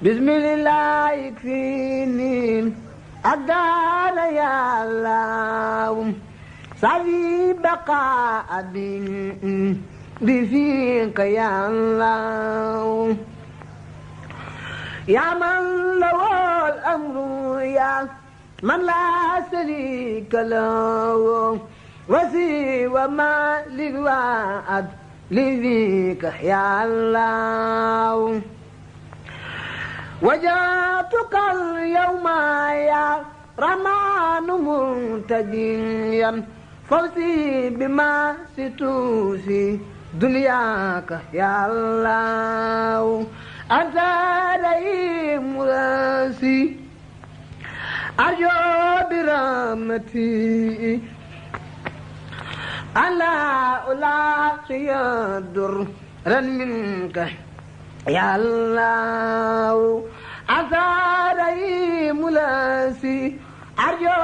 بسم الله يكفيني أقدار يا الله سعي بقاء بفيك يا الله يا من له الأمر يا من لا شريك له وسوى ما للوعد لذيك يا الله وجاتك اليوم يا رحمن منتجيا فوزي بما ستوفي دنياك يا الله أنت رحيم راسي أرجو برحمتي ألا ألاقي درا منك يا الله أنت رحيم راسي أرجو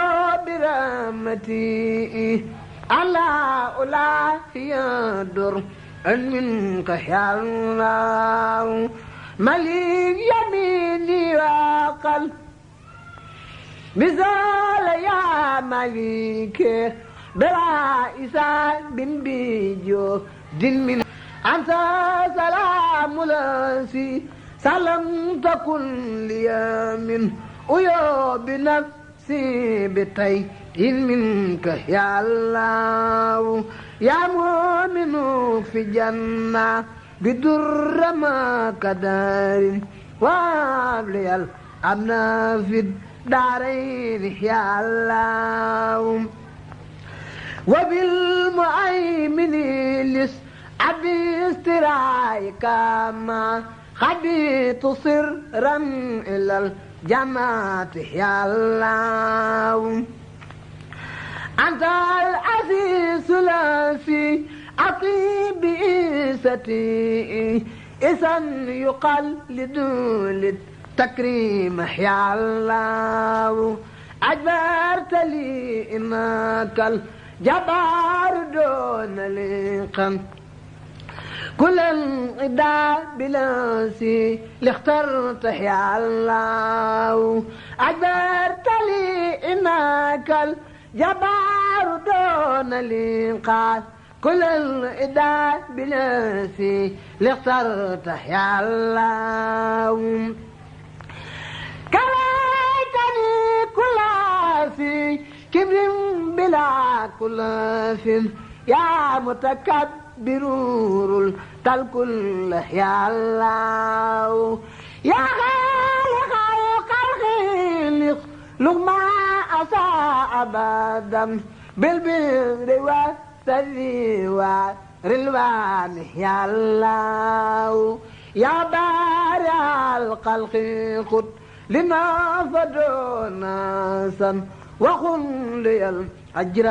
برحمتي ألا ألاقي درا منك يا الله مليك يميني وقلب مثال يا مليك بلا إسان بن بيجو دين من أنت سلام لاسي سلام تكن لي من أيو بنفسي بتي منك يا الله يا مؤمن في جنة بدر ما كدار وابلي الأمن في الدارين يا الله وبالمؤمن لس أبي استرايك ما خبيت سرا إلى الجماعة يا الله أنت العزيز الذي أطيب إيستي إذن يقال لدول التكريم يا الله أجبرت لي إنك الجبار دون لقم كل الإداء بلاسي اللي اخترت يا الله أجبرت لي إنك الجبار دون لقم كل الإداء بلاسي اللي اخترت يا الله كليتني كل في كبر بلا كلاف يا متكبر تلك يا الله يا خالق الخلق لغما أساء أبدا بالبر والسري والرلوان يا الله يا بارع الخلق خذ لنا فدونا سن وخن لي الأجر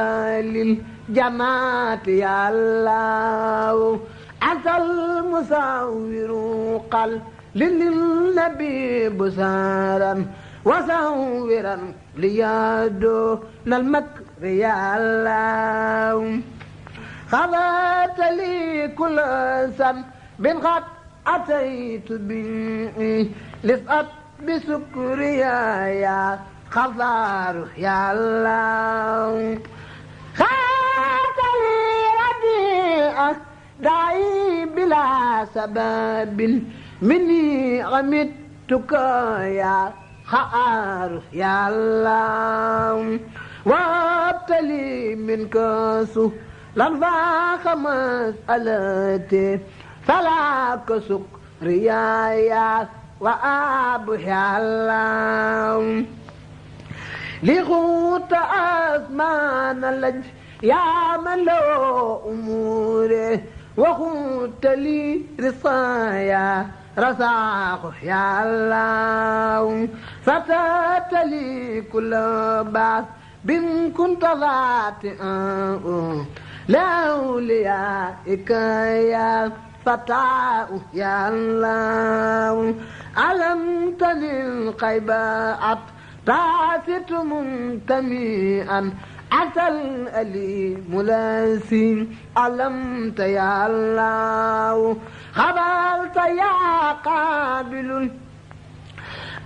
للجماعة يا الله أنت المصور قل للنبي بسارا وصورا ليادو المكر يا الله خذت لي كل سن بن قد أتيت به لسأت بسكريا يا خضار يا الله خذت لي رديئك دعي بلا سبب مني غمدتك يا خار يا الله وابتلي منك سهلا فاخ مسألتي فلا كسكريا يا وأبو يا الله لغوت أزمان اللج يا من له أموره وغوت لي رصايا رزاق يا الله فتات لي كل بعث بن كنت ذاتئا لأوليائك يا فتاة يا الله علمت للقيبات تعثت منتميئا عسى الأليم لاسي علمت يا الله خبرت يا قابل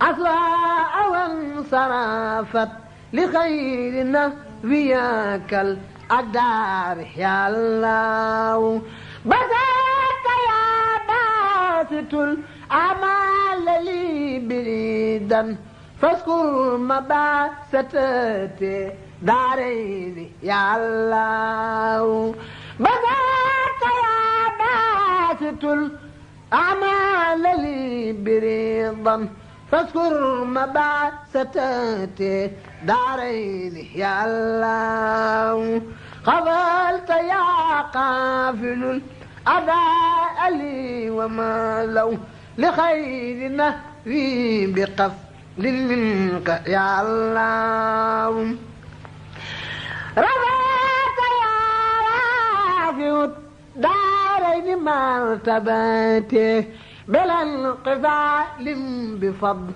أسراء وانصرفت لخير نهوياك الأقدار يا الله بسطت يا باسط الأعمال لي بريدا فاذكر مباسطتي دارين يا الله بسطت يا باسط الأعمال لي بريدا فاذكر مباسطتي دارين يا الله قبلت يا قافل الأداء لي وما لو لخير نهوي بقفل منك يا الله رفعت يا رافع الدارين مرتبتي بلا انقفال بفضل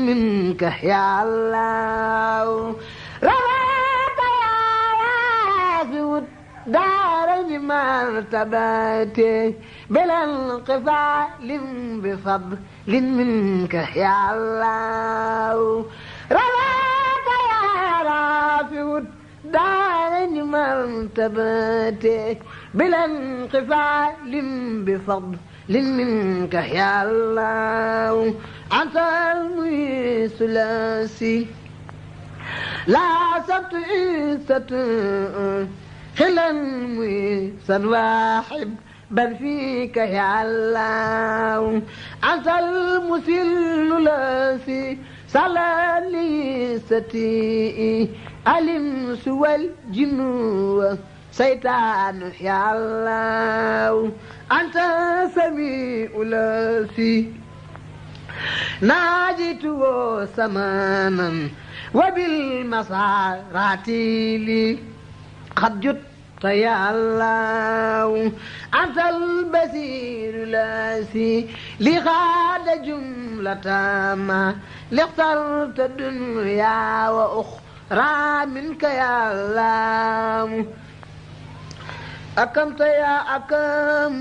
منك يا الله رفعت يا رافع الدارين مرتبتي بلا انقفال بفضل منك يا الله رفعت يا رافع الدارين مرتبتي بلا انقفال بفضل منك يا الله أنت المعز الثلاثي لا سبت عزة خلا معزا واحد بل فيك يا الله أنت المسل الذي صلى لي ستي الإنس والجن والشيطان يا الله أنت سميع الذي ناجيته سمانا وبالمسارات لي قد جدت يا الله أنت البصير الذي لغاد جملة ما لاخترت الدنيا وأخرى منك يا الله أكمت يا أكم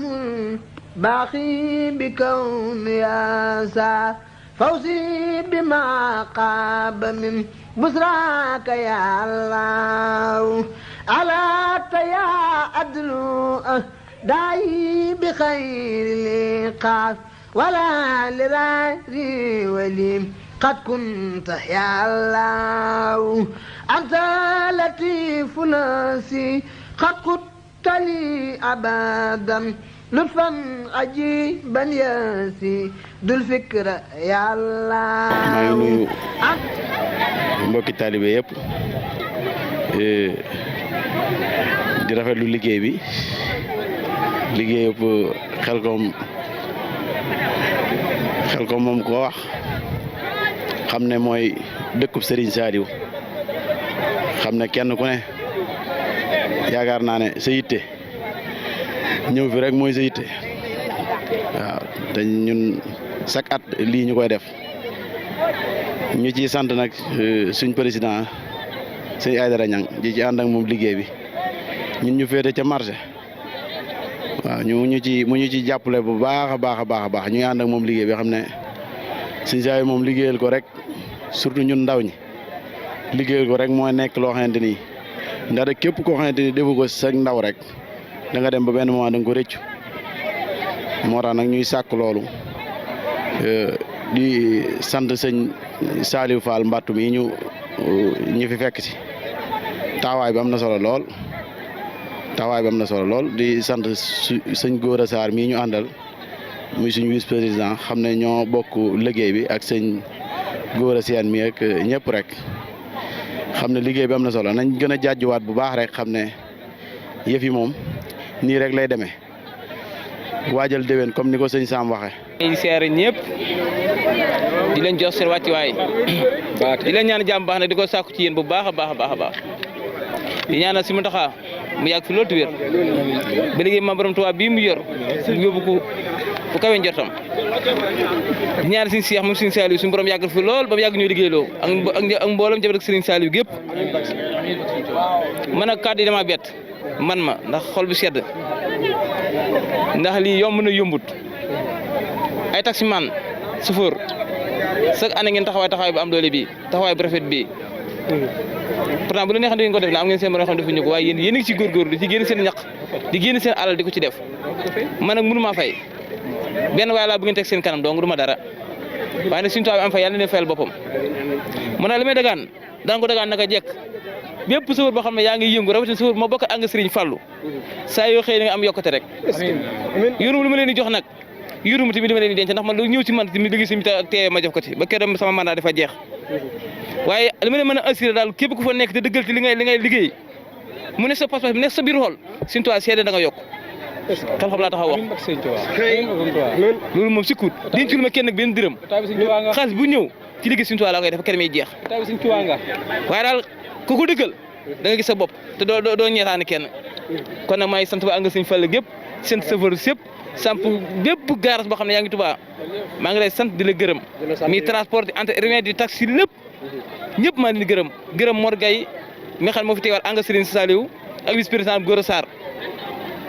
باقي بكون يا سا فوزي بما قاب من بسراك يا الله على يا أدلو داي بخير لقاف ولا لراري وليم قد كنت يا الله أنت لطيف ناسي قد كنت لي أبدا لطفا عجيبا ياسي ذو الفكرة يا الله mbokki taalibe yëpp di rafetlu liggéey bi liggéey yëpp Xelcom moom ko wax xam ne mooy dëkkub Serigne Saliou xam ne kenn ku ne yaakaar naa ne sa yitte ñëw fi rek mooy sa yitte waaw te ñun chaque at lii ñu koy def ñu ciy sant nag suñ président sëñ Aïdara Niang ji ci ànd ak moom liggéey bi ñun ñu féete ca marché waaw mu ñu ci jàppale bu baax a baax ñuy ànd ak moom liggéey bi xam ne sëñ Saliou moom liggéeyal ko rek surtout ñun ndaw ñi liggéeyal ko rek moo nekk loo xamante ni ndax rek képp koo xamante ni defu ko sa ndaw rek da nga dem ba benn moment da nga ko rëccu moo tax nag ñuy sàkk loolu di sant sëñ Saliou Fall mbattu mi ñu fi fekk ci taxawaay bi am na solo lool di sant sëñ Gora Sarr mii ñu àndal muy suñu vice président xam ne ñoo bokk liggéey bi ak sëñ Gora Sène mi ak ñëpp rek xam ne liggéey bi am na solo nañ gën a jàjjuwaat bu baax rek xam ne yëf yi moom nii rek lay demee waajal déwén comme ni ko sëñ Sam waxe di seere ñëpp di leen jox seen wàccuwaay di leen ñaan jàmm baax nag di ko sàkku ci yéen bu baax a baax di ñaanal si Muntaxa mu yàgg fi loolu te wér ba liggéey Maam Borom Tuubaa bii mu yor mu yóbbu ko fu kawe njortam di ñaanal Sëriñ Seex moom Sëriñ Saliou suñu borom yàggal fi lool ba mu yàgg ñoo liggéeyloo ak mboolem jabar ak Sëriñ Saliou gépp man ak kàddu yi dama bett man ma ndax xol bi sedd ndax lii yomb na yombut ay taximan chauffeur chaque année ngeen taxawaay bu am doole bi taxawaay bu rafet bi pourtant bu la neexee ngeen ko def na am ngeen seen borom xam defuñu ko waaye yéen a ngi ci góorgóorlu di ci génn seen ñaq di génn seen alal di ko ci def man nag mënu maa fay benn waaye laa bu ngeen teg seen kanam donc du ma dara waaye nag suñu tubaab am fay yàlla na leen fayal boppam mu ne li may dagaan daan ko dagaan naka jekk bépp sëwër boo xam ne yaa ngi yëngu rawatina sëwër ma bokk ak Serigne Fallou saa yoo xëy na nga am yokkute rek yórum lu ma leen di jox nag yórum tamit dama leen di denc ndax man lu ñëw ci man tamit liggéey si teewee ma jox ko ci ba keroog sama mandat dafa jeex waaye li ma leen mën a assuré daal képp ku fa nekk te dëggal ci li ngay liggéey mu ne sa pas-pas bi nekk sa biir xol Serigne Touba seede da nga yokk xam laa taxaw wax loolu moom sikkut dencul ma kenn nag benn dërëm xaalis bu ñëw ci liggéey Serigne Touba laa koy def keroog jeex waaye daal ku ko dëggal da nga gis sa bopp te doo ñeetaane kenn kon nag maa ngi sant ba nga Serigne Fall gépp seen safar sépp samp bépp gaaras boo xam ne yaa ngi Touba maa ngi lay sant di la gërëm mi transport entre urbain di taxi lépp ñëpp maa ngi leen di gërëm Mor Gaye mi nga xam ne moo fi teewal anga Serigne Saliou ak vice président Gora Sarr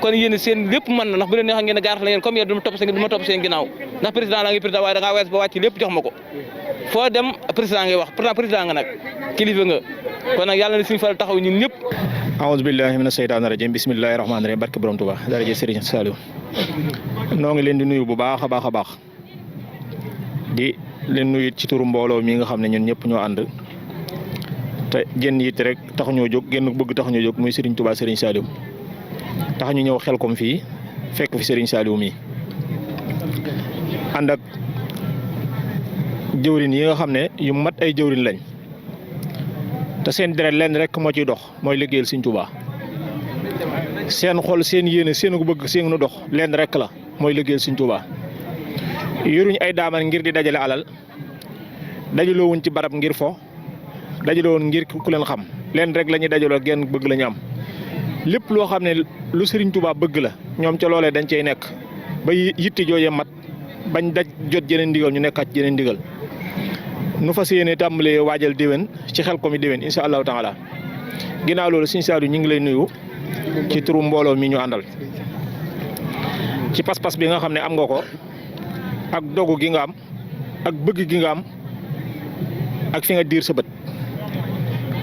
kon yéen seen lépp mën na ndax bu leen neexee ngeen a gaaras la ngeen comme yéen du ma topp seen ginnaaw ndax président la ngi président waaye da ngaa wees ba wàcc lépp jox ma ko foo dem président ngay wax pourtant président nga nag kilifa nga kon nag yàlla na Serigne Fall taxaw ñun ñëpp aouzu billahi mina seytaani rajim bismillahi rahmaani rahim barke borom Tuuba daraje Serigne Saliou noo ngi leen di nuyu bu baax a baax di leen nuyu ci turu mbooloo mi nga xam ne ñun ñëpp ñoo ànd te génn it rek taxu ñoo jóg génn bëgg taxu ñoo jóg muy Serigne Touba Serigne Saliou tax ñu ñëw Xelkom fii fekk fi Serigne Saliou mi ànd ak jëwrin yi nga xam ne yu mat ay jëwrin lañ te seen deret leen rek moo ciy dox mooy liggéeyal Serigne Touba seen xol seen yéene seen ko bëgg seen nu dox leen rek la mooy liggéeyal Serigne Touba yoruñ ay daaman ngir di dajale alal dajaloo wuñ ci barab ngir fo dajaloo woon ngir ku leen xam leen rek la ñuy dajaloo genn bëgg la ñu am lépp loo xam ne lu Serigne Touba bëgg la ñoom ca loolee dañ cey nekk ba yitte joojee mat bañ daj jot jeneen ndigal ñu nekkaat jeneen ndigal nu fas yéene tàmbalee waajal déwén ci Xelkom yi déwén incha allahu taala ginnaaw loolu Serigne Saliou ñu ngi lay nuyu ci turu mbooloo mi ñu àndal ci pas-pas bi nga xam ne am nga ko ak dogu gi nga am ak bëgg gi nga am ak fi nga diir sa bët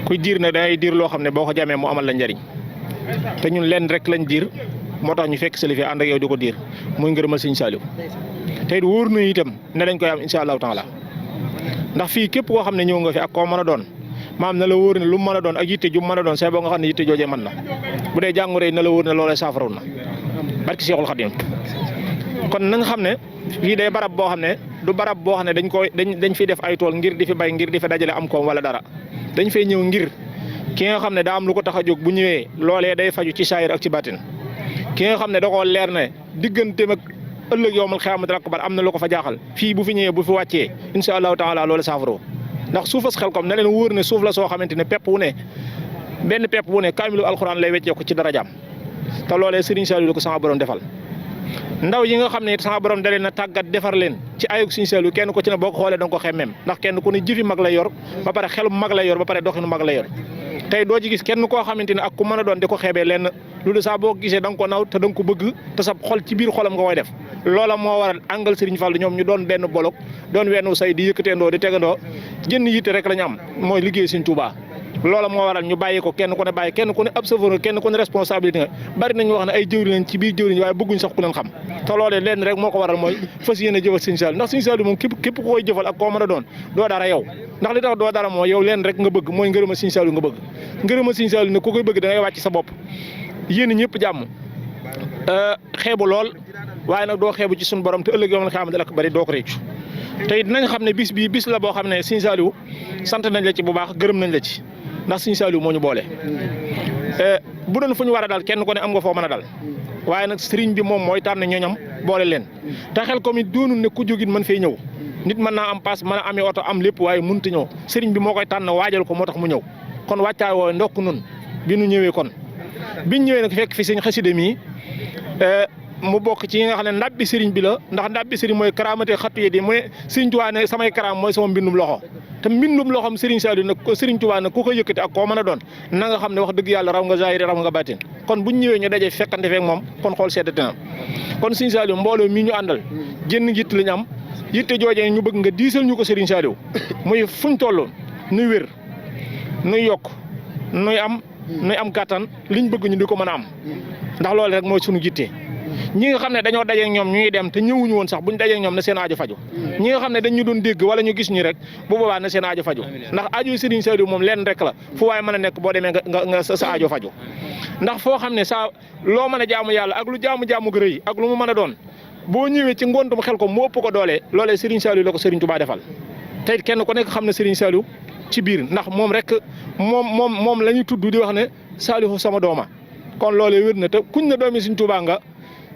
kuy diir ne dangay diir loo xam ne boo ko jamee mu amal la njariñ te ñun leen rek lañ diir moo tax ñu fekk salifi ànd ak yow di ko diir muy ngërëmal Serigne Saliou tey wóor na itam ne dañ koy am incha allahu taala ndax fii képp koo xam ne ñëw nga fi ak koo mën a doon maam na la wóor ne lu mu mën a doon ak yitte ju mën a doon c'est boo nga xam ne yitte joojee mën na bu dee jàngoro na la wóor ne loolee saafaraw na barki Seexul Xadim kon nañ xam ne fii day barab boo xam ne du barab boo xam ne dañ fiy def ay tool ngir di fi bay ngir di fi dajale am koom wala dara dañ fay ñëw ngir ki nga xam ne daa am lu ko tax a jóg bu ñëwee loolee day faju ci saayir ak ci baatin ki nga xam ne da koo leer ne digganteem ak ëllëg yowmal xiyaamati akbar am na lu ko fa jaaxal fii bu fi ñëwee bu fi wàccee incha allahu taala loolu saafaro ndax suufas Xelkom na leen wóor ne suuf la soo xamante ne pepp wu ne benn pepp wu ne kaamilu alxuraan lay weccee ko ci darajaam te loolee Serigne Saliou la ko sama borom defal ndaw yi nga xam ne sama borom da leen a tàggat defar leen ci ayug Serigne Saliou kenn ku ci ne boo ko xoolee da nga ko xemmeem ndax kenn ku ne jëfi mag lay yor ba pare xelu mag lay yor ba pare doxinu mag lay yor tey doo ci gis kenn koo xamante ne ak ku mën a doon di ko xeebee lenn loolu saa boo gisee da nga ko naw te da nga ko bëgg te sa xol ci biir xolam nga koy def loola moo waral àngal Serigne Fall ñoom ñu doon benn bolok doon wenn say di yëkkateendoo di tegandoo jënn yitte rek la ñu am mooy liggéey Serigne Touba loola moo waral ñu bàyyi ko kenn ku ne bàyyi kenn ku ne ab chauffeur kenn ku ne responsabilité nga bari nañu wax ne ay jëwriñ leen ci biir jëwriñ waaye bëgguñ sax ku leen xam te loolee leen rek moo ko waral mooy fas yéene jëfal Serigne Saliou ndax Serigne Saliou moom képp ku koy jëfal ak koo mën a doon doo dara yow ndax li tax doo dara moo yow leen rek nga bëgg mooy ngërëma Serigne Saliou nga bëgg ngërëma Serigne Saliou ne ku koy bëgg da ngay wàcc sa bopp yéen ñëpp jàmm xeebu lool waaye nag doo xeebu ci suñu borom te ëllëg yow man xam ne ak bari doo ko réccu te it nañ xam ne bis bii bis la boo xam ne Serigne Saliou sant nañ la ci bu baax gërëm nañ la ci ndax Serigne Saliou moo ñu boole bu doon fu ñu war a dal kenn ko ne am nga foo mën a dal waaye nag Serigne bi moom mooy tànn ñooñam boole leen te Xelkom it doonul ne ku jógit mën fee ñëw nit mën naa am paas mën a amee oto am lépp waaye mënut a ñëw Serigne bi moo koy tànn waajal ko moo tax mu ñëw kon wàccaay woo ndokk nun bi nu ñëwee kon biñ ñëwee nag fekk fi Serigne xasida mi mu bokk ci nga xam ne ndabbi Serigne bi la ndax ndabbi Serigne mooy karaamate xattu yi di mu ne Serigne Touba ne samay karaam mooy sama mbindum loxo te mbindum loxom Serigne Saliou nag Serigne Touba nag ku ko yëkkati ak koo mën a doon na nga xam ne wax dëgg yàlla raw nga zahiri raw nga baatin kon buñ ñëwee ñu dajee fekkante feek moom kon xool seddati na kon Serigne Saliou mbooloo mi ñu àndal génn njiit lañu am yitte joojee ñu bëgg nga diisal ñu ko Serigne Saliou muy fuñ toll nuy wér nuy yokk nuy am kàttan liñ bëgg ñu di ko mën a am ndax loolu rek mooy suñu yitte ñi nga xam ne dañoo dajeeg ñoom ñuy dem te ñëwuñu woon sax buñ dajeeg ñoom na seen aajo faju ñi nga xam ne dañ ñu doon dégg wala ñu gis ñu rek bu boobaa na seen aajo faju ndax aajo Serigne Saliou moom leen rek la fu waaye mën a nekk boo demee nga sa aajo faju ndax foo xam ne saa loo mën a jaamu yàlla ak lu jaamu gu rëy ak lu mu mën a doon boo ñëwee ci ngontum xel ko mu ëpp ko doole loolee Serigne Saliou la ko Serigne Touba defal tey kenn ku nekk xam ne Serigne Saliou ci biir ndax moom rek moom la ñuy tudd di wax ne Saliou sama dooma kon loolee wér na te kuñ na doomi Serigne Touba nga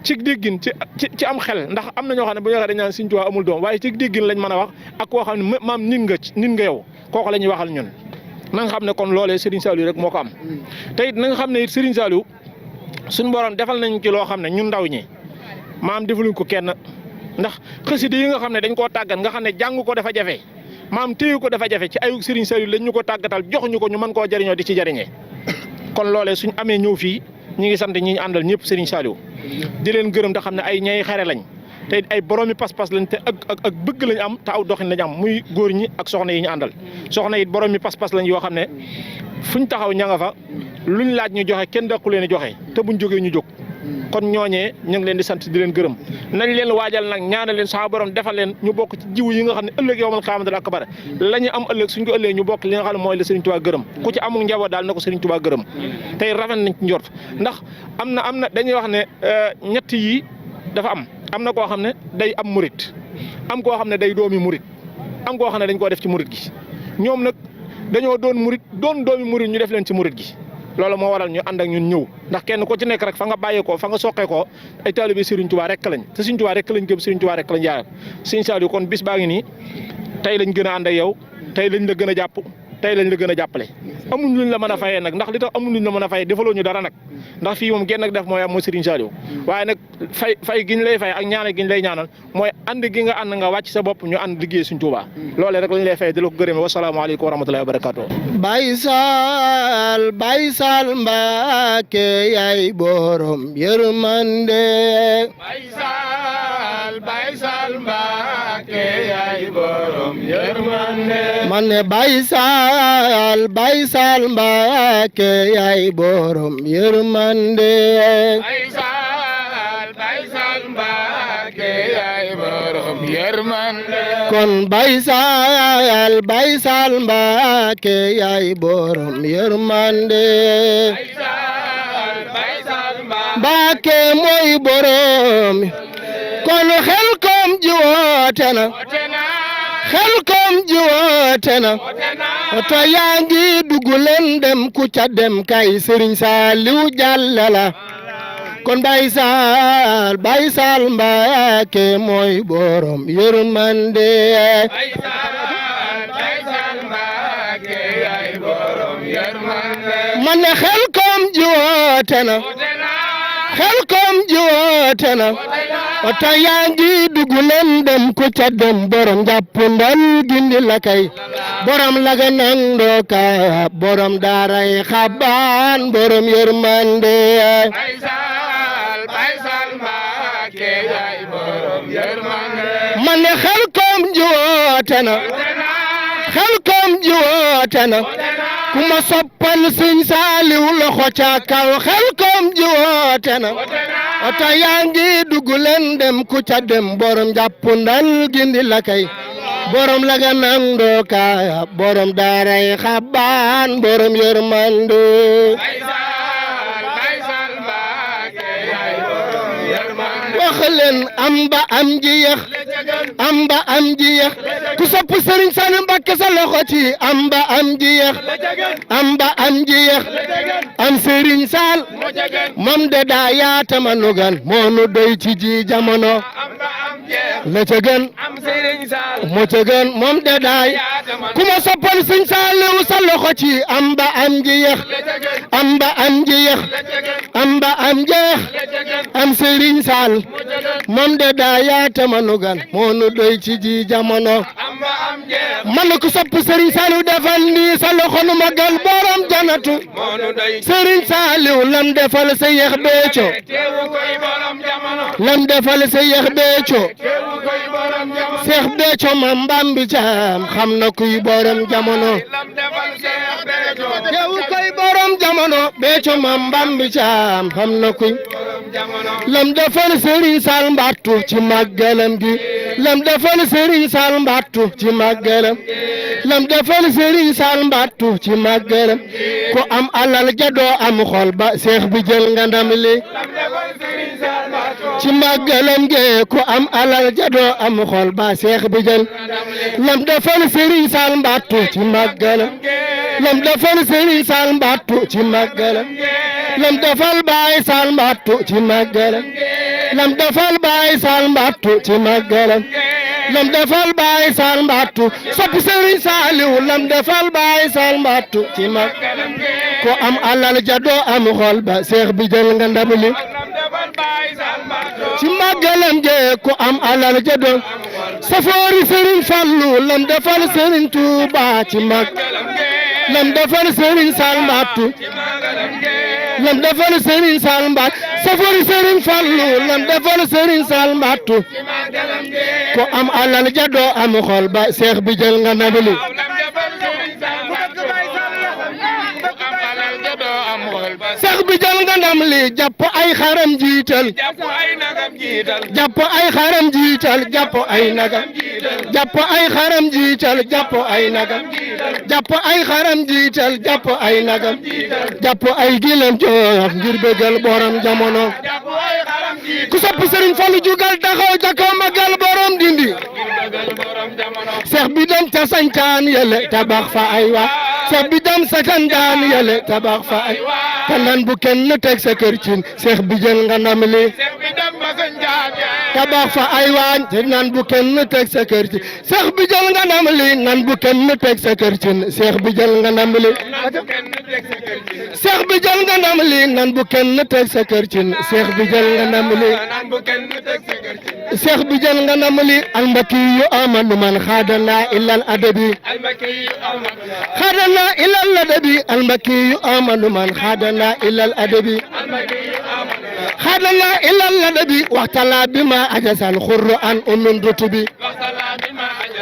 ci déggin ci am xel ndax am na ñoo xam ne bu ñu waxee dañ naan Serigne Touba amul doom waaye ci déggin lañ mën a wax ak koo xam ne maam nit nga yow kooku la ñuy waxal ñun na nga xam ne kon loolee Serigne Saliou rek moo ko am te it na nga xam ne it Serigne Saliou suñu borom defal nañ ci loo xam ne ñun ndaw ñi maam defaluñ ko kenn ndax xasida yi nga xam ne dañ koo tàggat nga xam ne jàng ko dafa jafe maam téye ko dafa jafe ci ayu Serigne Saliou lañ ñu ko tàggatal jox ñu ko ñu mën koo jëriñoo di ci jëriñee kon loolee suñ amee ñëw fii ñi ngi sant ñi ñu àndal ñëpp Serigne Saliou di leen gërëm te xam ne ay ñay xare lañ te ay boroomi pas-pas lañ te ak bëgg lañ am te aw doxin lañ am muy góor ñi ak soxna yi ñu àndal soxna yi boroomi pas-pas lañ yoo xam ne fuñ taxaw ña nga fa luñ laaj ñu joxe kenn daqu leen joxe te buñ jógee ñu jóg kon ñooñee ñu ngi leen di sant di leen gërëm nañ leen waajal nag ñaanal leen saa borom defal leen ñu bokk ci jiw yi nga xam ne ëllëg yowmal qiyaamatil akbar la ñu am ëllëg suñ ko ëllëgee ñu bokk li nga xam ne mooy la Serigne Touba gërëm ku ci amul njaboot daal na ko Serigne Touba gërëm tey rafet nañ ci njort ndax am na dañuy wax ne ñett yi dafa am na koo xam ne day am murit am koo xam ne day doomi murit am koo xam ne dañ koo def ci murit gi ñoom nag dañoo doon murit doon doomi murit ñu def leen ci murit gi loolu moo waral ñu ànd ak ñun ñëw ndax kenn ku ci nekk rek fa nga bàyyeekoo fa nga soqeekoo ay taalibe Serigne Touba rek lañ te Serigne Touba rek lañ gëm Serigne Touba rek lañ jaaral Serigne Saliou kon bis baa ngi nii tey lañ gën a ànd ak yow tey lañ la gën a jàpp tey lañ la gën a jàppale amuñ luñ la mën a fayee nag ndax li tax amuñ luñ la mën a fayee defaloo ñu dara nag ndax fii moom genn ak def mooy am mooy Serigne Saliou waaye nag fay giñ lay fay ak ñaanal giñ lay ñaanal mooy ànd gi nga ànd nga wàcc sa bopp ñu ànd liggéey Serigne Touba loolee rek lañ lay fay di la ko gërëmee wasalaamaaleykum wa rahmatullahi wa barakatuh Baye Sall Mbacké yaay borom yërmande Baye Sall Mbacké yaay borom yërmande man ne Baye Sall Mbacké yaay borom yërmande Baye Sall Mbacké yaay borom yërmande kon Baye Sall Mbacké yaay borom yërmande Mbacké mooy borom kon Xelkom ji woote na Xelkom ji woote na oto yaa ngi dugg leen dem ku ca dem kay Serigne Saliou jàllala kon Baye Sall Mbacké mooy borom yërmande Baye Sall Mbacké yaay borom yërmande man ne Xelkom ji woote na Xelkom ji woote na oto yaa ngi dugg leen dem ku ca dem borom jàpp ndal gindi la kay borom laga nang ndoka borom daaray xabaan borom yërmande Baye Sall Mbacké yaay borom yërmande man ne Xelkom ji woote na Xelkom ji woote na ku ma soppal Serigne Saliou loxo ca kaw Xelkom ji woote na oto yaa ngi dugg leen dem ku ca dem borom jàpp ndal gindi la kay borom laga nang ndoka borom daaray xabaan borom yërmande wax leen am ba am ji yeex ku sopp Serigne Saliou Mbacké sa loxo ci am ba am ji yeex am Serigne Sall moom de daa yaata ma nugan moo nu doy ci ji jamono la ca gën moo ca gën moom de daay ku ma soppal Serigne Saliou sa loxo ci am ba am ji yeex am Serigne Sall moom de daa yaata ma nugan moo nu doy ci ji jamono man ku sopp Serigne Saliou defal nii sa loxo nu magal borom janatu Serigne Saliou lam defal sa yeex beeco lam defal sa yeex beeco Seex Béthio mam Bambi Caam xam na kuy borom jamono yow koy borom jamono Béthio mam Bambi Caam xam na kuy lam defal Serigne Sall Mbattu ci màggalam gi lam defal Serigne Sall Mbattu ci màggalam lam defal Serigne Sall Mbattu ci màggalam ku am alal jadoo am xol ba seex bi jël nga ndam li ci màggalam gi ku am alal jadoo am xol ba seex bi jël lam defal Serigne Sall Mbattu ci màggalam lam defal Serigne Sall Mbattu ci màggalam lam defal Baye Sall Mbattu ci màggalam lam defal Baye Sall Mbattu ci màggalam lam defal Baye Sall Mbattu sopp Serigne Saliou lam defal Baye Sall Mbattu ci màggalam ko am alal jadoo am xol ba seex bi jël nga ndam li ci màggalam ge ko am alal jadoo safoori Serigne Fallou lam defal Serigne Touba ci màggalam lam defal Serigne Sall Mbattu lam defal Serigne Sall Mbattu safoori Serigne Fallou lam defal Serigne Sall Mbattu ko am alal jadoo am xol ba seex bi jël nga ndam li seex bi jël nga ndam li jàpp ay xaram jiital jàpp ay xaram jiital jàpp ay nagam jàpp ay xaram jiital jàpp ay nagam jàpp ay xaram jiital jàpp ay nagam jàpp ay gilam jox ngir bëggal borom jamono ku sopp Serigne Fallou jugal taxaw jàkkaw magal borom dindi seex bi dem ca sañcaan yele tabax fa ay wa seex bi dem sa kandaan yele tabax fa ay kandan bu kenn teg sa kër cin seex bi jël nga ndam li tabax fa ay waañ te nan bu kenn teg sa kër cin seex bi jël nga ndam li nan bu kenn teg sa kër cin seex bi jël nga ndam li seex bi jël nga ndam li nan bu kenn teg sa kër cin seex bi jël nga ndam li seex bi jël nga ndam li al mbakki amanu man xaadana ilal adabi xaadana ilal adabi al mbakki amanu man xaadana ilal adabi xaadana ilal adabi waxtala bima ajasal xurru an umin rutubi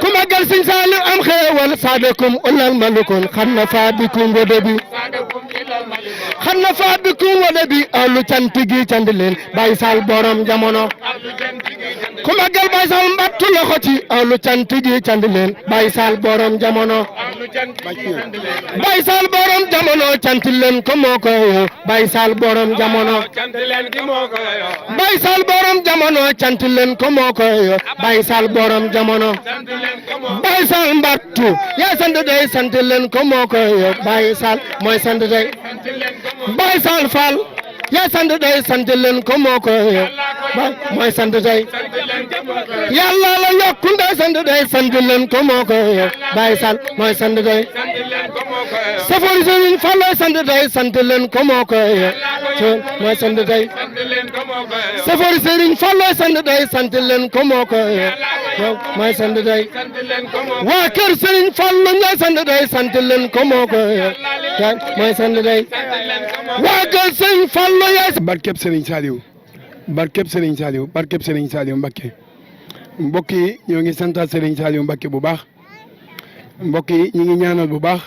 kuma gal Serigne Saliou am xeewal saadakum ulal malukun xanna fa bikum wadabi xanna fa bikum wadabi alu cant gi cant leen Baye Sall borom jamono kuma gal Baye Sall Mbattu loxo ci alu cant gi cant leen Baye Sall borom jamono Baye Sall borom jamono cant leen ko moo ko yo Baye Sall borom jamono Baye Sall borom jamono cant leen ko moo ko yo Baye Sall borom jamono Baye Sall Mbattu yaa sant day sant leen ko moo ko yo Baye Sall mooy sant day Baye Sall Fall yaa sant day sant leen ko moo ko yo mooy sant day yàlla la yokku nday sant day sant leen ko moo ko yo Baye Sall mooy sant day safoori Serigne Fallou sant day sant leen ko moo ko yo mooy sant day safoori Serigne Fallou sant day sant leen ko moo ko yo mooy sant day waa kër Serigne Fallou ñooy sant day sant leen ko moo ko yo mooy sant day waa kër Serigne Fallou yaay barkeb Serigne Saliou barkeb Serigne Saliou barkeb Serigne Saliou Mbacké mbokk yi ñoo ngi santaat Serigne Saliou Mbacké bu baax mbokk yi ñu ngi ñaanal bu baax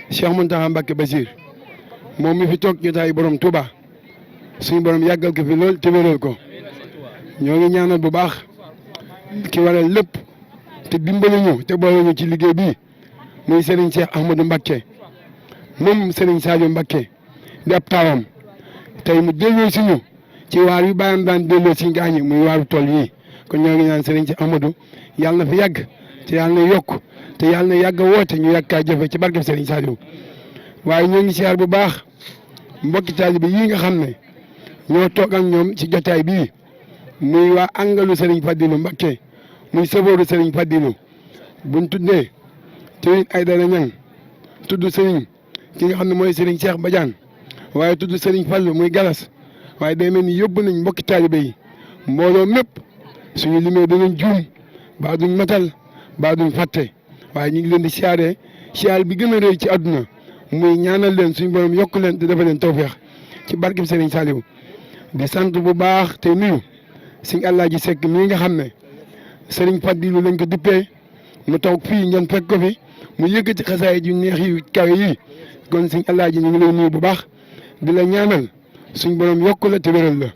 Cheikh Mountakha Mbacké Bachir moom mi fi toog jotaay borom Touba suñu borom yàggal ko fi lool te wéral ko ñoo ngi ñaanal bu baax ki waral lépp te dimbali ñu te boole ñu ci liggéey bi muy Serigne Cheikh Ahmadou Mbacké moom Serigne Saliou Mbacké di ab taawam tey mu delloo si ñu ci waar yu bàyyam daan delloo si gaañi muy waaru tool yi kon ñoo ngi ñaan Serigne Cheikh Ahmadou yàlla na fi yàgg te yàlla na yokk te yàlla na yàgg a woote ñu yàgg kaa jëfe ci barkeb Serigne Saliou waaye ñoo ngi siyaar bu baax mbokki taalibe yi nga xam ne ñoo toog ak ñoom ci jotaay bii muy waa angalu Serigne Fadilou Mbacké muy sabooru Serigne Fadilou buñ tuddee Serigne Aïdara Niang tudd Serigne ki nga xam ne mooy Serigne Cheikh Badiane waaye tudd Serigne Fallou muy Galas waaye day mel ni yóbbu nañ mbokki taalibe yi mbooloo mépp suñu limee danañ juum baa duñ matal baa duñ fàtte waaye ñu ngi leen di siyaar bi gën a rëy ci àdduna muy ñaanal leen suñu borom yokk leen te dafa leen tawfeex ci barkeb Serigne Saliou di sant bu baax te nuyu Serigne Alaaji Seck mii nga xam ne Serigne Fadilou lañ ko duppee mu toog fii ngeen fekk ko fi mu yëkkati xasaay yu neex yu kawe yi kon sëñ Alaaji ñu ngi lay nuyu bu baax di la ñaanal suñ borom yokk la te wéral la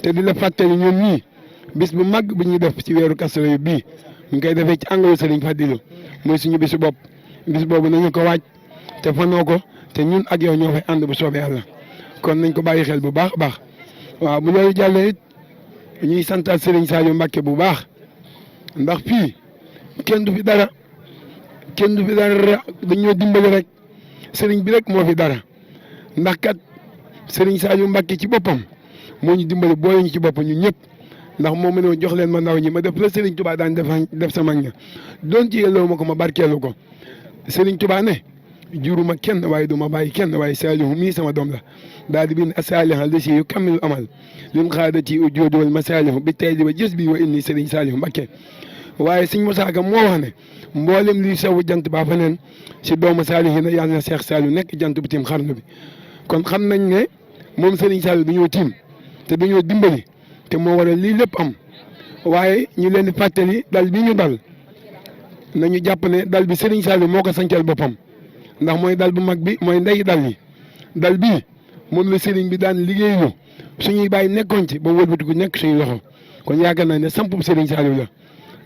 te di la fàttali ñoom ñii bis bu mag bu ñuy def ci weeru Kazu Rajab bii ñu koy defee ci angalu Serigne Fadilou mooy suñu bisu bopp bis boobu nañu ko waaj te fanoo ko te ñun ak yow ñoo fay ànd bu soobee yàlla kon nañ ko bàyyi xel bu baax a baax waaw bu loolu jàllee it ñuy santal Serigne Saliou Mbacké bu baax ndax fii kenn du fi dara dañoo dimbali rek Serigne bi rek moo fi dara ndax kat Serigne Saliou Mbacké ci boppam moo ñu dimbali boole ñu ci boppam ñun ñëpp ndax moo mënoon jox leen ma ndaw ñi ma def la Serigne Touba daan def sama ña doon ci yelloo ma ko ma barkeelu ko Serigne Touba ne juruma kenn waaye du ma bàyyi kenn waaye Saliou mii sama doom la daal di bind asaliha lasi yu kammilu amal lim xaadati ujuudu wal masalihu bi tey di ba gis bi wa inni Serigne Saliou Mbacké waaye Serigne Moussa Ka moo wax ne mboolem luy sew jant baa fa neen si doomu Saliou yi na yàlla na Cheikh Saliou nekk jant bi tiim xarnu bi kon xam nañ ne moom Serigne Saliou dañoo tiim te dañoo dimbali te moo waral lii lépp am waaye ñu leen di fàttali dal bi ñu dal nañu jàpp ne dal bi Serigne Saliou moo ko sancal boppam ndax mooy dal bu mag bi mooy ndey dal yi dal bii moom la Serigne bi daan liggéeyu suñuy bàyyi nekkoon ci ba wëlbatiku nekk suñu loxo kon yaakaar naa ne sampub Serigne Saliou la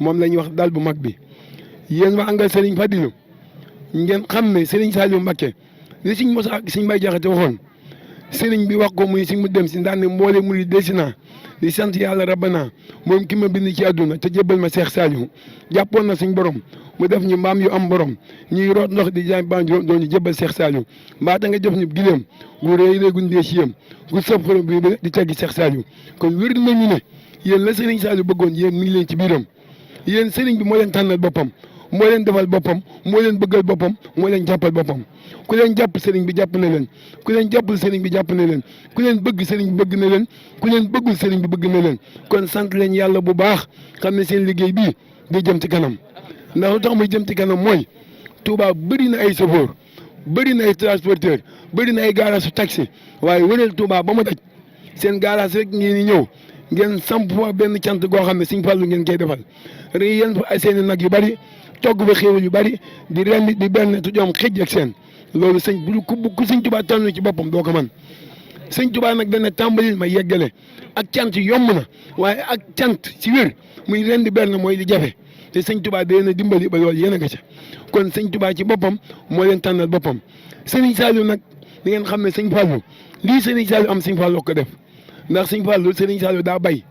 moom la ñuy wax dal bu mag bi yéen waa angal Serigne Fadilou ngeen xam ne Serigne Saliou Mbacké li Serigne Moussa Serigne Baye Diakhaté waxoon Serigne bi wax ko muy si mu dem si ndaan ne mboole mu desi naa di sant yàlla rabbana moom ki ma bind ci àdduna te jébbal ma Cheikh Saliou jàppoon na suñ borom mu def ñu mbaam yu am borom ñuy root ndox di jaay mbaam doon ñu jébbal Cheikh Saliou mbaata nga jëf ñu gileem gu réy réy gun dee si yëm gu sëb xorom bi di teggi Cheikh Saliou kon wér nañu ne yéen la Serigne Saliou bëggoon yéen mi ngi leen ci biiram yéen Serigne bi moo leen tànnal boppam moo leen defal boppam moo leen bëggal boppam moo leen jàppal boppam ku leen jàpp Serigne bi jàpp na leen ku leen jàppul Serigne bi jàpp na leen ku leen bëgg Serigne bi bëgg na leen ku leen bëggul Serigne bi bëgg na leen kon sant leen yàlla bu baax xam ne seen liggéey bii day jëm ci kanam ndax lu tax muy jëm ci kanam mooy Touba bëri na ay chauffeur bëri na ay transporteur bëri na ay garage su taxi waaye wëral Touba ba mu daj seen garage rek ngeen di ñëw ngeen samp fa benn cant goo xam ne Serigne Fallou ngeen koy defal rek yéen fa ay seen i nag yu bëri togg ba xéewal yu bëri di rendi di benn tu ñoom xëj ak seen loolu sëñ bu ku sëñ Touba tànn ci boppam doo ko man sëñ Touba nag dana tàmbalil ma yeggale ak cant yomb na waaye ak cant ci wér muy rendi benn mooy li jafe te sëñ Touba day na dimbali ba loolu yéen a nga ca kon sëñ Touba ci boppam moo leen tànnal boppam Serigne Saliou nag di ngeen xam ne sëñ Fallou lii Serigne Saliou am sëñ Fallou ko def ndax sëñ Fallou Serigne Saliou daa bay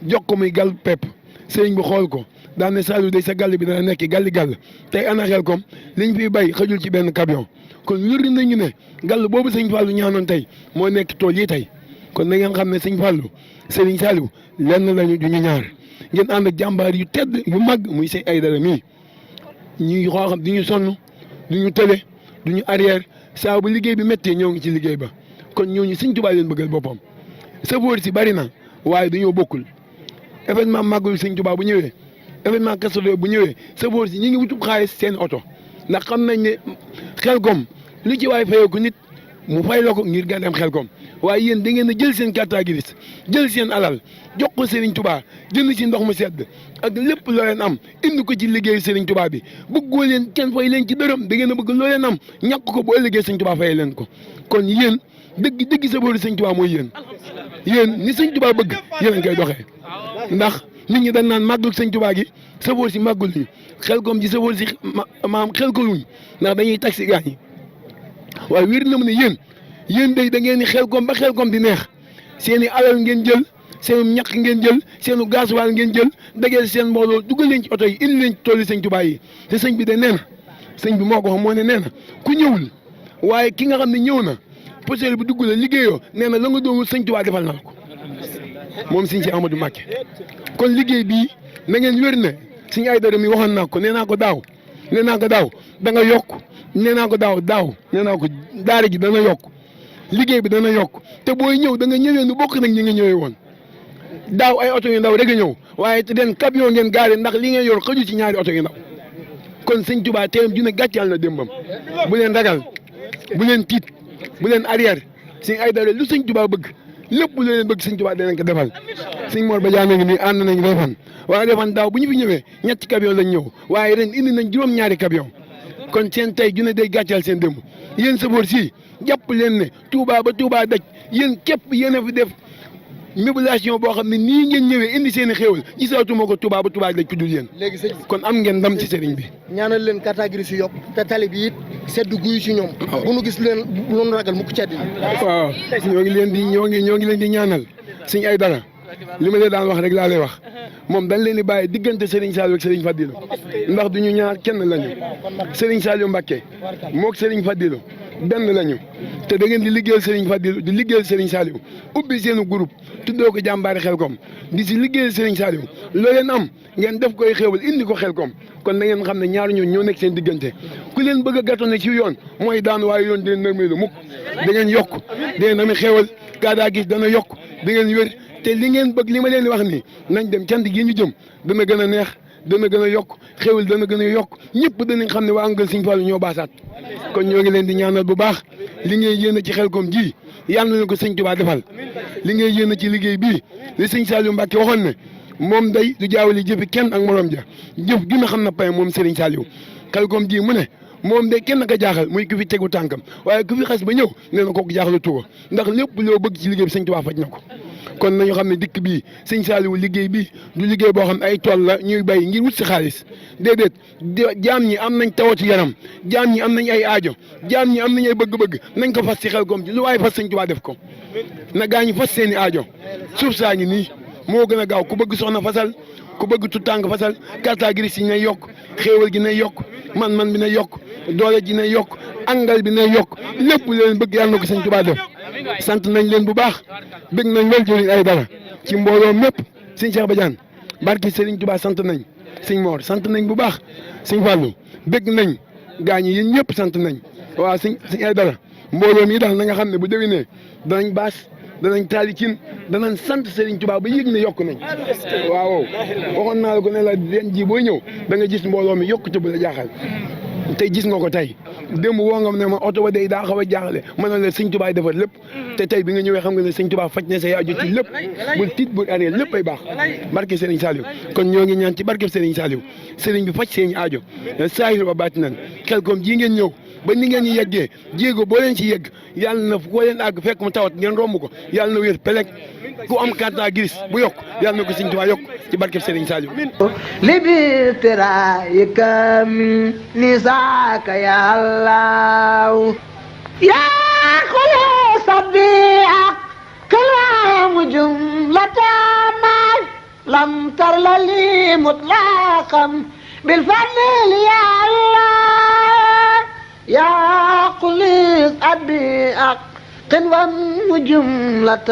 jox ko muy gal pepp Serigne bi xool ko daan ne Saliou day sa gàll bi dana nekk gàll tey ana xel kom liñ fiy bay xajul ci benn camion kon wér nañu ne gàll boobu sëñ Fallou ñaanoon tey moo nekk tool yi tey kon na ngeen xam ne sëñ Fallou Serigne Saliou lenn lañu du ñu ñaar ngeen ànd ak jàmbaar yu tedd yu mag muy say ay dara mii ñuy xoo xam du ñu sonn du ñu tële du ñu arrière saa bu liggéey bi méttee ñoo ngi ci liggéey ba kon ñooñu sëñ Touba leen bëggal boppam sëfoor si bari na waaye dañoo bokkul événement màggalu sëñ Touba bu ñëwee événement Kazu Rajab bu ñëwee sëfoor si ñi ngi wutub xaalis seen oto ndax xam nañ ne Xelcom lu ci waay fayoo ko nit mu fay la ko ngir nga dem Xelcom waaye yéen da ngeen a jël seen carte grise jël seen alal jox ko Serigne Touba jënd ci ndox mu sedd ak lépp loo leen am indi ko ci liggéeyu Serigne Touba bi bëggoo leen kenn fay leen ci dërëm da ngeen a bëgg loo leen am ñàkk ko bu ëllëgee Serigne Touba fay leen ko kon yéen dëgg sa boori Serigne Touba mooy yéen ni Serigne Touba bëgg yéen a ngi koy doxee ndax nit ñi dañ naan màggul Serigne Touba gi safoor si màggul ñu Xelcom ji safoor si maam xelkaluñ ndax dañuy taxi gaa yi waaye wér na mu ne yéen day da ngeen di Xelcom ba Xelcom di neex seen i alal ngeen jël seenu ñàkk ngeen jël seenu gasoil ngeen jël dageel seen mbooloo dugal leen ci oto yi indi leen ci tool yi sëñ Touba yi te sëñ bi de nee na sëñ bi moo ko xam moo ne nee na ku ñëwul waaye ki nga xam ne ñëw na poseur bi dugg la liggéeyoo nee na la nga doonul sëñ Touba defal na la ko moom sëñ si Amadou Mbacké kon liggéey bii na ngeen wér ne sëñ ay dara mi waxoon naa ko nee naa ko daaw da nga yokk nee naa ko daaw nee naa ko daara ji dana yokk liggéey bi dana yokk te booy ñëw da nga ñëwee nu bokk nag ñi nga ñëwee woon daaw ay oto yu ndaw rek a ñëw waaye te den camion ngeen gaare ndax li ngeen yor xëju ci ñaari oto yu ndaw kon sëñ Touba teem dina gàccal na démbam bu leen ragal bu leen tiit bu leen arrière sëñ ay dara lu sëñ Touba bëgg lépp lu leen bëgg sëñ Tuubaa danañ ko defal sëñ Mor Badiane ngi nii ànd nañ Refane waaye Refane daaw bu ñu fi ñëwee ñetti camion lañ ñëw waaye ren indi nañ juróom-ñaari camion kon seen tey ju ne day gàccal seen démb yéen safoor si jàpp leen ne Touba ba Touba daj yéen képp yéen a fi def mobilisation boo xam ne nii ngeen ñëwee indi seen i xéewal gisaatuma ko Touba ba Touba daj ku dul yéen léegi sëñ bi kon am ngeen ndam ci sëriñ bi ñaanal leen catégorie si yokk te tali bi it sedd guy si ñoom bu nu gis leen lu ragal mukk ci àddina waaw ñoo ngi leen di ñaanal sëñ ay dara li ma leen daan wax rek laa lay wax moom dañ leen di bàyyi diggante Serigne Saliou ak Serigne Fadilou ndax du ñu ñaar kenn lañu Serigne Saliou Mbacké moog Serigne Fadilou benn lañu te da ngeen di liggéeyal Serigne Fadilou di liggéeyal Serigne Saliou ubbi seenu groupe tuddoo ko jàmbaari Xelkom di si liggéeyal Serigne Saliou loo leen am ngeen def koy xéewal indi ko Xelkom kon da ngeen xam ne ñaar ñoo ñoo nekk seen diggante ku leen bëgg a gàttoon ci yoon mooy daan waaye yoon di leen nërmeelu mukk da ngeen yokk da ngeen ami xéewal kaadaa gis dana yokk da ngeen wér te li ngeen bëgg li ma leen di wax nii nañ dem cant gi ñu jëm dana gën a neex dana gën a yokk xéwal dana gën a yokk ñëpp danañ xam ne waa Angal Sëñ Fallu ñoo baasaat kon ñoo ngi leen di ñaanal bu baax li ngay yéene ci Xelkom ji yàlla na ko sëñ Tuubaa defal li ngay yéene ci liggéey bii li sëñ Saliou Mbacké waxoon ne moom day du jaawali jëfi kenn ak morom ja jëf gi na xam na pay moom Serigne Saliou Xelkom ji mu ne moom day kenn ka jaaxal muy ku fi tegu tànkam waaye ku fi xas ba ñëw nee na kooku jaaxalu tuba ndax lépp loo bëgg ci liggéey bi sëñ Tuubaa faj na ko kon nañu xam ne dikk bii sëñ Saliou liggéey bi du liggéey boo xam ne ay tool la ñuy bay ngir wut si xaalis déedéet jaam ñi am nañ tawati yaram jaam ñi am nañ ay aajo jaam ñi am nañ ay bëgg-bëgg nañ ko fas si Xelkom ci lu waaye fas sëñ Tuubaa def ko na gaa ñi fas seen i aajo suuf saa ngi nii moo gën a gaaw ku bëgg soxna fasal ku bëgg tutànk fasal carte grise yi nay yokk xéewal gi nay yokk man-man bi nay yokk doole ji nay yokk angal bi nay yokk lépp leen bëgg yàlla na ko sëñ Tuubaa def sant nañ leen bu baax bëgg nañ lool jëriñ ay dara ci mbooloo mépp sëñ Cheikh Badiane barki Serigne Touba sant nañ sëñ Mor sant nañ bu baax sëñ Fallou bëgg nañ gaa ñi yéen ñëpp sant nañ waaw sëñ ay dara mbooloo mi daal na nga xam ne bu déwénee danañ baas danañ taali cin danañ sant Serigne Touba ba yëg ne yokk nañ waaw waxoon naa la ko ne la ren ji booy ñëw da nga gis mbooloo mi yokkute bu la jaaxal tey gis nga ko tey démb woo nga ne ma oto ba day daa xaw a jaaxle ma ne la sëñ Tuubaa defar lépp te tey bi nga ñëwee xam nga ne sëñ Tuubaa faj na sa aajo ci lépp bul tiit bul arrêté lépp ay baax barke Serigne Saliou kon ñoo ngi ñaan ci barke Serigne Saliou Serigne bi faj seen aajo saahir ba baatinan Xelkom ji ngeen ñëw ba ni ngeen ñu yeggee jéego boo leen ci yegg yàlla na fu ko leen àgg fekk mu tawat ngeen romb ko yàlla na wér pelek ku am carte grise bu yokk yàlla na ko sëñ Tuubaa yokk ci barke Serigne Saliou لبترايك من نساك يا الله يا خلص البيع كلام جملة ما لم تر لي مطلقا بالفضل يا الله يا خلص البيع كلام جملة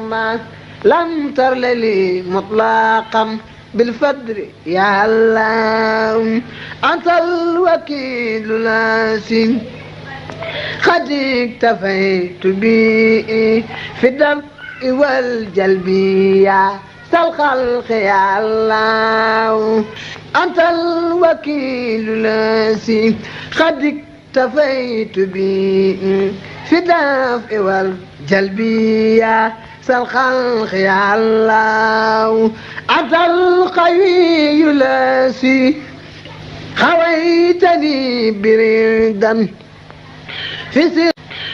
ما لم تر لي مطلقا بالفدر يا الله أنت الوكيل لاسي قد اكتفيت بي في الدفع والجلب يا الخلق يا الله أنت الوكيل لاسي قد اكتفيت بي في الدفع والجلب يا الخلق يا الله أنت القوي لاسي خويتني بردا في